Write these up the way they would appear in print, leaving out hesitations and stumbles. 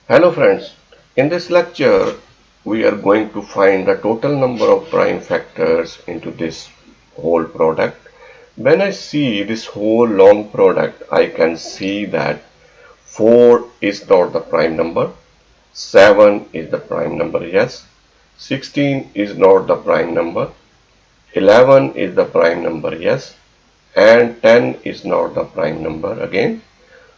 Hello friends, in this lecture we are going to find the total number of prime factors into this whole product. When I see this whole long product, I can see that 4 is not the prime number, 7 is the prime number, yes, 16 is not the prime number, 11 is the prime number, yes, and 10 is not the prime number again.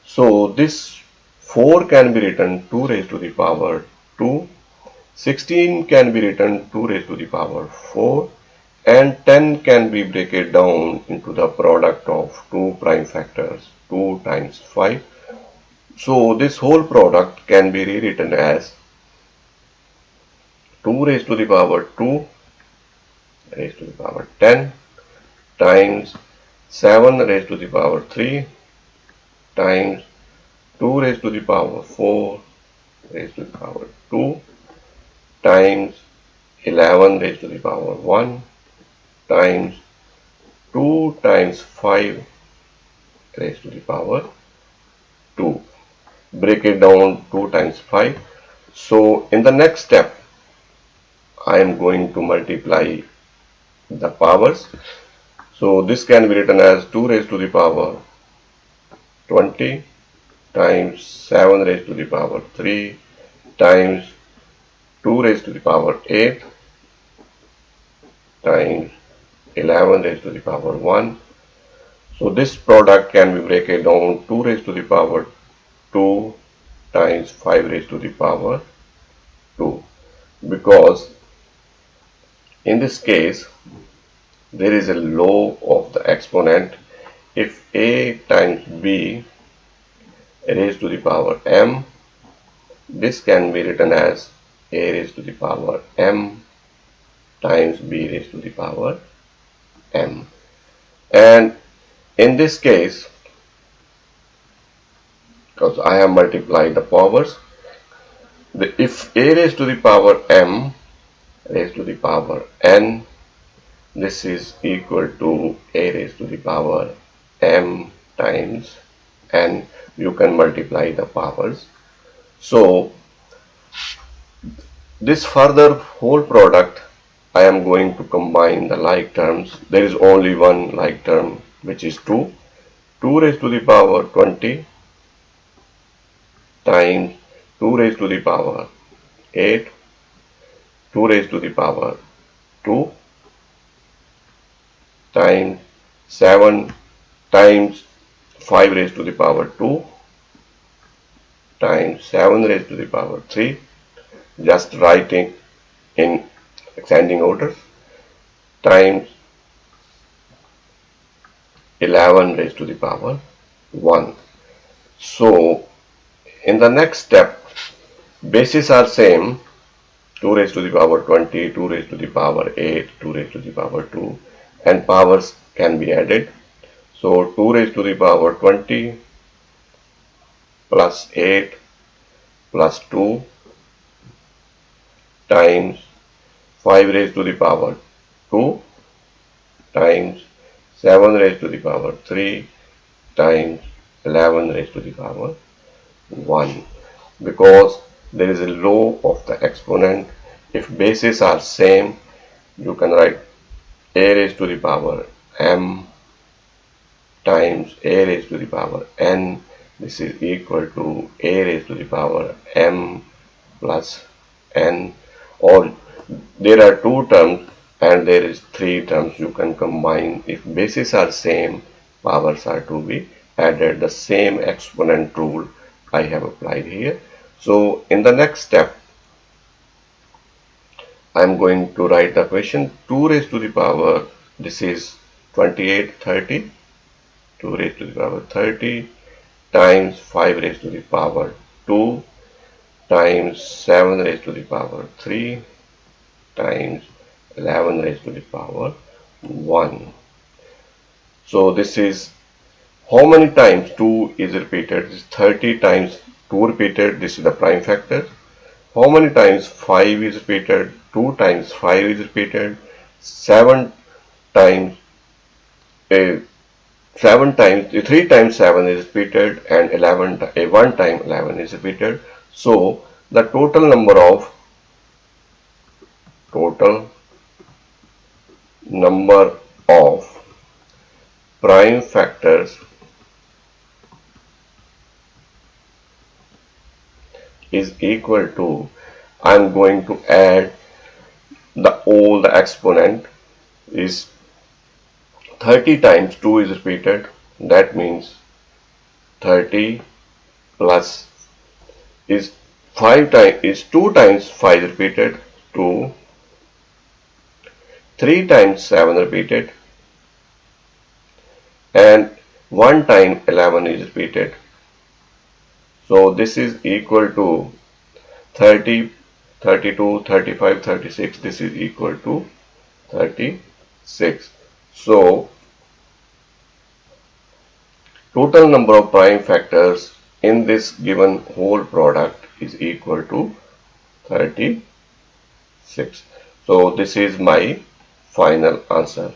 So this 4 can be written 2 raised to the power 2, 16 can be written 2 raised to the power 4, and 10 can be break down into the product of two prime factors 2 times 5. So this whole product can be rewritten as 2 raised to the power 2 raised to the power 10 times 7 raised to the power 3 times 2 raised to the power 4 raised to the power 2 times 11 raised to the power 1 times 2 times 5 raised to the power 2. Break it down 2 times 5. So in the next step, I am going to multiply the powers. So this can be written as 2 raised to the power 20 times 7 raised to the power 3 times 2 raised to the power 8 times 11 raised to the power 1. So this product can be break down 2 raised to the power 2 times 5 raised to the power 2, because in this case there is a law of the exponent. If a times b raised to the power m, this can be written as a raised to the power m times b raised to the power m. And in this case, because I have multiplied the powers, if a raised to the power m raised to the power n, this is equal to a raised to the power m times n. You can multiply the powers. So this further whole product, I am going to combine the like terms. There is only one like term, which is 2. 2 raised to the power 20 times 2 raised to the power 8, 2 raised to the power 2 times 7 times 5 raised to the power 2 times 7 raised to the power 3, just writing in ascending order, times 11 raised to the power 1. So in the next step, bases are same, 2 raised to the power 20, 2 raised to the power 8, 2 raised to the power 2, and powers can be added. So 2 raised to the power 20 plus 8 plus 2 times 5 raised to the power 2 times 7 raised to the power 3 times 11 raised to the power 1. Because there is a law of the exponent, if bases are same, you can write a raised to the power m times a raised to the power n. This is equal to a raised to the power m plus n, or there are two terms and there is three terms. You can combine. If bases are same, powers are to be added. The same exponent rule I have applied here. So in the next step, I am going to write the question 2 raised to the power, this is 28, 30, 2 raised to the power 30 times 5 raised to the power 2 times 7 raised to the power 3 times 11 raised to the power 1. So this is how many times 2 is repeated? This is 30 times 2 repeated. This is the prime factor. How many times 5 is repeated? 2 times 5 is repeated. 7 times 3 times 7 is repeated, and 1 time 11 is repeated. So the total number of prime factors is equal to, I'm going to add the exponent is 30 times 2 is repeated, that means 30 plus is 5 times is 2 times 5 repeated, 2, 3 times 7 repeated, and 1 time 11 is repeated. So this is equal to 30, 32, 35, 36. This is equal to 36. So total number of prime factors in this given whole product is equal to 36. So this is my final answer.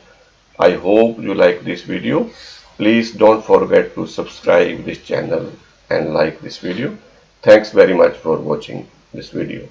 I hope you like this video. Please don't forget to subscribe this channel and like this video. Thanks very much for watching this video.